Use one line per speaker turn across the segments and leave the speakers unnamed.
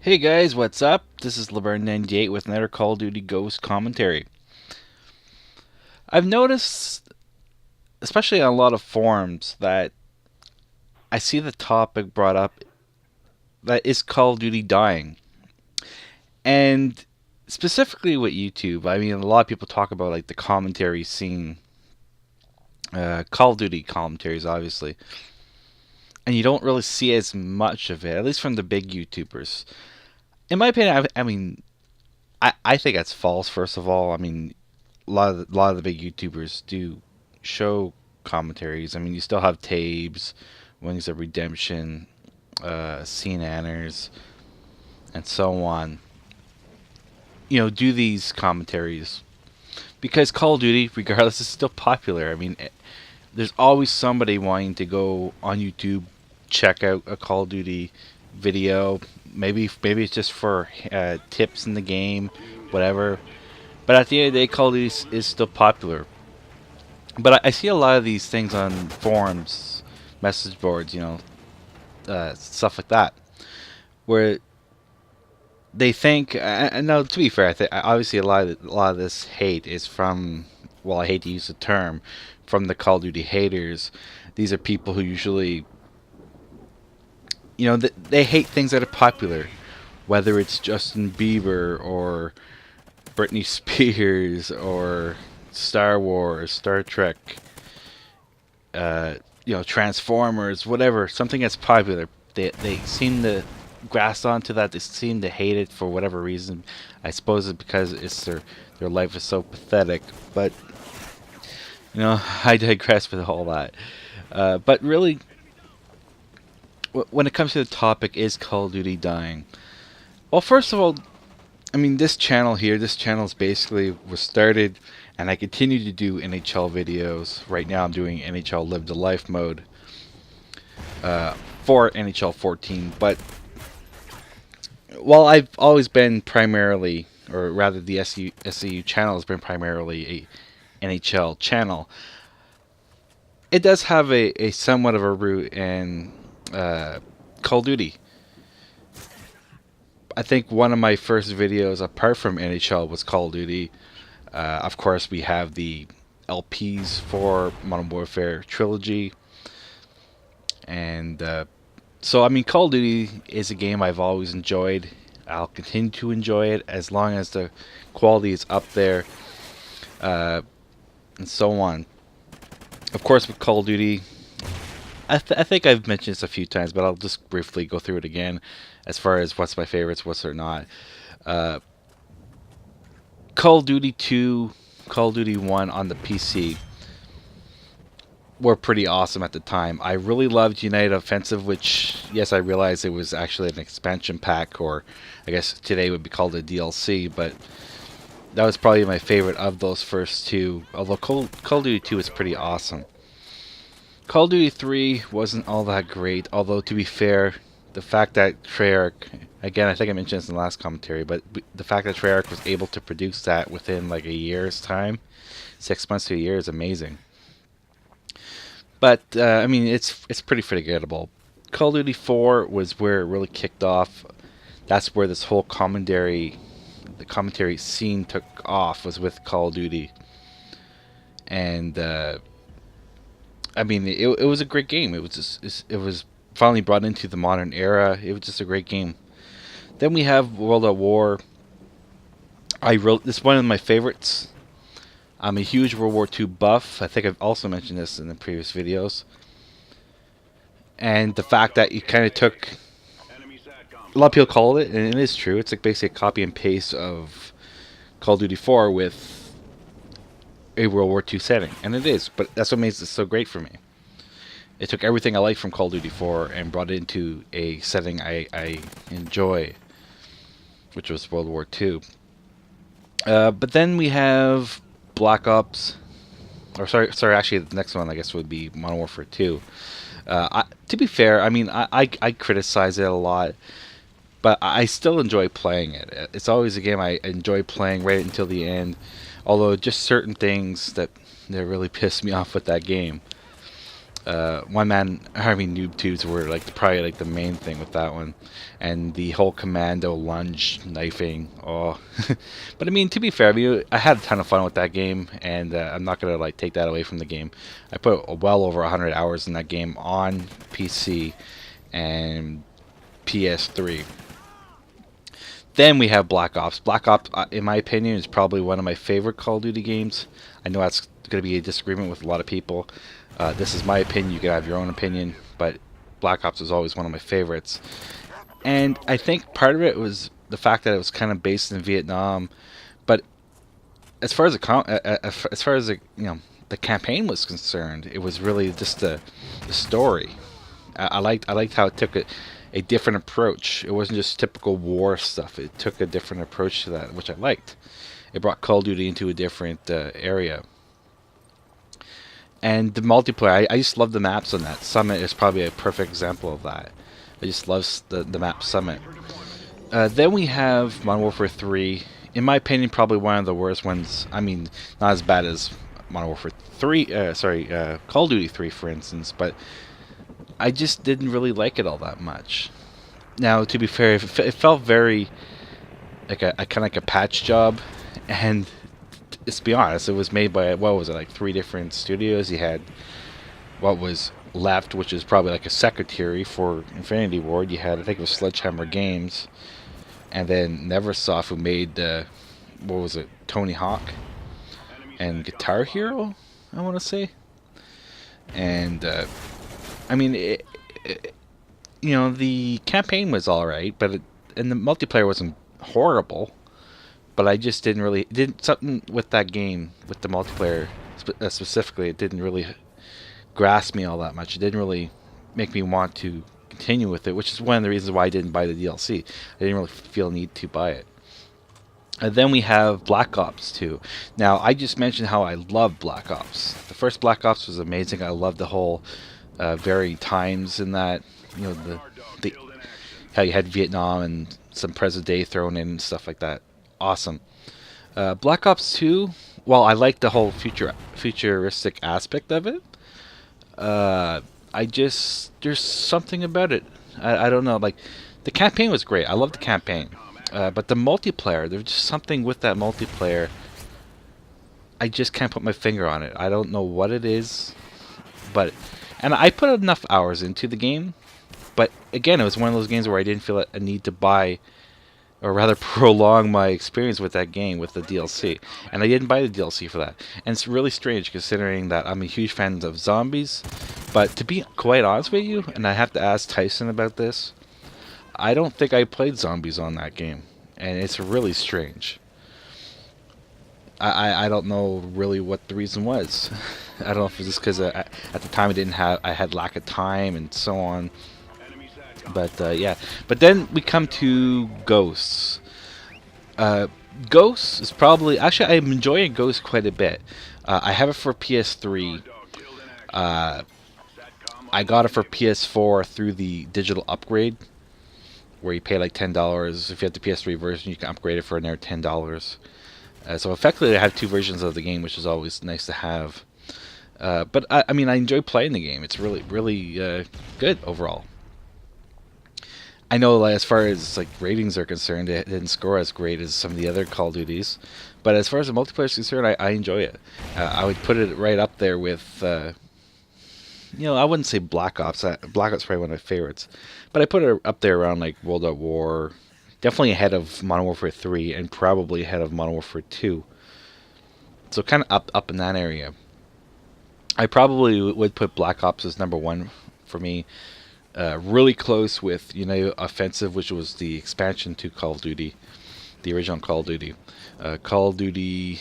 Hey guys, what's up? This is LeBaron98 with another Call of Duty Ghost commentary. I've noticed, especially on a lot of forums, that I see the topic brought up that is Call of Duty dying. And specifically with YouTube, I mean, a lot of people talk about like the commentary scene, Call of Duty commentaries, obviously. And you don't really see as much of it, at least from the big YouTubers. In my opinion, I think that's false, first of all. I mean, a lot of the big YouTubers do show commentaries. I mean, you still have Tabes, Wings of Redemption, Scene Anners, and so on. Do these commentaries because Call of Duty, regardless, is still popular. I mean, there's always somebody wanting to go on YouTube, check out a Call of Duty video. Maybe it's just for tips in the game, whatever. But at the end of the day, Call of Duty is still popular. But I see a lot of these things on forums, message boards, stuff like that, where they think. And now, to be fair, obviously a lot of this hate is from. Well, I hate to use the term, from the Call of Duty haters. These are people who usually, they hate things that are popular, whether it's Justin Bieber or Britney Spears or Star Wars, Star Trek, Transformers, whatever, something that's popular. They seem to grasp onto that. They seem to hate it for whatever reason. I suppose it's because their life is so pathetic. But I digress with all that. But really, when it comes to the topic, is Call of Duty dying? Well, first of all, I mean, this channel here, this channel is basically was started, and I continue to do NHL videos. Right now, I'm doing NHL Live the Life mode for NHL 14. But while I've always been primarily, or rather, the SCU channel has been primarily a NHL channel, it does have a somewhat of a root in Call of Duty. I think one of my first videos, apart from NHL, was Call of Duty. Of course, we have the LPs for Modern Warfare Trilogy. And so, I mean, Call of Duty is a game I've always enjoyed. I'll continue to enjoy it as long as the quality is up there, and so on. Of course, with Call of Duty, I think I've mentioned this a few times, but I'll just briefly go through it again as far as what's my favorites, what's are not. Uh, Call of Duty 2, Call of Duty 1 on the PC were pretty awesome at the time. I really loved United Offensive, which, yes, I realize it was actually an expansion pack, or I guess today would be called a DLC, but that was probably my favorite of those first two, although Call of Duty 2 is pretty awesome. Call of Duty 3 wasn't all that great, although to be fair, the fact that Treyarch, again, I think I mentioned this in the last commentary, but the fact that Treyarch was able to produce that within like a year's time, 6 months to a year, is amazing. But I mean, it's pretty forgettable. Call of Duty 4 was where it really kicked off. That's where this whole the commentary scene took off, was with Call of Duty. And I mean, it was a great game. It was finally brought into the modern era. It was just a great game. Then we have World at War. This is one of my favorites. I'm a huge World War II buff. I think I've also mentioned this in the previous videos. And the fact that you kind of took, a lot of people call it, and it is true, it's like basically a copy and paste of Call of Duty 4 with a World War II setting. And it is, but that's what makes it so great for me. It took everything I like from Call of Duty 4 and brought it into a setting I enjoy, which was World War II. But then we have Black Ops, or sorry, actually the next one I guess would be Modern Warfare 2. To be fair, I mean, I criticize it a lot, but I still enjoy playing it. It's always a game I enjoy playing right until the end, although just certain things that really piss me off with that game. One man army noob tubes were like probably like the main thing with that one, and the whole commando lunge knifing. Oh, but I mean, to be fair, I mean, I had a ton of fun with that game, and I'm not gonna like take that away from the game. I put well over 100 hours in that game on PC and PS3. Then we have Black Ops. Black Ops, in my opinion, is probably one of my favorite Call of Duty games. I know that's going to be a disagreement with a lot of people. This is my opinion. You can have your own opinion, but Black Ops is always one of my favorites. And I think part of it was the fact that it was kind of based in Vietnam. But as far as the campaign was concerned, it was really just the story. I liked how it took a different approach. It wasn't just typical war stuff. It took a different approach to that, which I liked. It brought Call of Duty into a different area. And the multiplayer, I just love the maps on that. Summit is probably a perfect example of that. I just love the map Summit. Then we have Modern Warfare 3. In my opinion, probably one of the worst ones. I mean, not as bad as Modern Warfare 3. Call of Duty 3, for instance. But I just didn't really like it all that much. Now, to be fair, it felt very like a kind of like a patch job, and let's be honest, it was made by, what was it, like 3 different studios. You had what was left, which is probably like a secretary for Infinity Ward. You had, I think it was Sledgehammer Games, and then Neversoft, who made what was it, Tony Hawk and Guitar Hero, I want to say. And I mean, the campaign was all right, and the multiplayer wasn't horrible. But I just did something with that game, with the multiplayer specifically. It didn't really grasp me all that much. It didn't really make me want to continue with it, which is one of the reasons why I didn't buy the DLC. I didn't really feel a need to buy it. And then we have Black Ops 2. Now, I just mentioned how I love Black Ops. The first Black Ops was amazing. I loved the whole varying times in that. The how you had Vietnam and some present day thrown in and stuff like that. Awesome. Black Ops 2, well, I like the whole futuristic aspect of it. There's something about it. I don't know, like, the campaign was great. I love the campaign. But the multiplayer, there's just something with that multiplayer. I just can't put my finger on it. I don't know what it is. And I put enough hours into the game. But again, it was one of those games where I didn't feel a need to buy, or rather prolong my experience with that game with the DLC. And I didn't buy the DLC for that. And it's really strange considering that I'm a huge fan of zombies. But to be quite honest with you, and I have to ask Tyson about this, I don't think I played zombies on that game. And it's really strange. I don't know really what the reason was. I don't know if it was just because at the time I had lack of time and so on. But yeah, but then we come to Ghosts. Ghosts is probably, actually I'm enjoying Ghosts quite a bit. I have it for PS3. I got it for PS4 through the digital upgrade, where you pay like $10. If you have the PS3 version, you can upgrade it for another $10. So effectively, I have 2 versions of the game, which is always nice to have. But I mean, I enjoy playing the game. It's really, really good overall. I know, like, as far as like ratings are concerned, it didn't score as great as some of the other Call of Duties. But as far as the multiplayer is concerned, I enjoy it. I would put it right up there with, I wouldn't say Black Ops. Black Ops is probably one of my favorites. But I put it up there around like World at War. Definitely ahead of Modern Warfare 3 and probably ahead of Modern Warfare 2. So kind of up in that area. I probably would put Black Ops as number 1 for me. Really close with Offensive, which was the expansion to Call of Duty, the original Call of Duty. Call of Duty,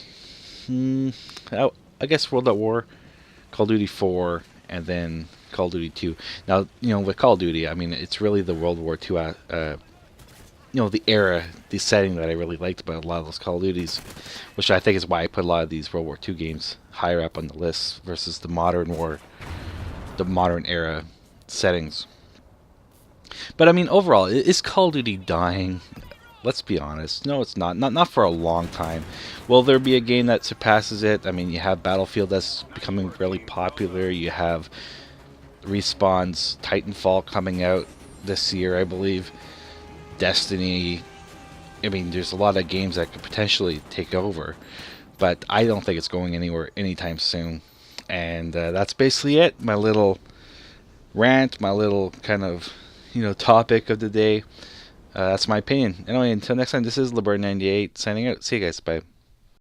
I guess World at War, Call of Duty 4, and then Call of Duty 2. Now, with Call of Duty, I mean, it's really the World War 2, the era, the setting that I really liked about a lot of those Call of Duties, which I think is why I put a lot of these World War 2 games higher up on the list versus the modern era settings. But I mean, overall, is Call of Duty dying? Let's be honest. No, it's not. Not for a long time. Will there be a game that surpasses it? I mean, you have Battlefield that's becoming really popular. You have Respawn's Titanfall coming out this year, I believe. Destiny. I mean, there's a lot of games that could potentially take over, but I don't think it's going anywhere anytime soon. And that's basically it. My little rant, my little kind of topic of the day. That's my opinion. Anyway, until next time, this is LeBron98 signing out. See you guys. Bye.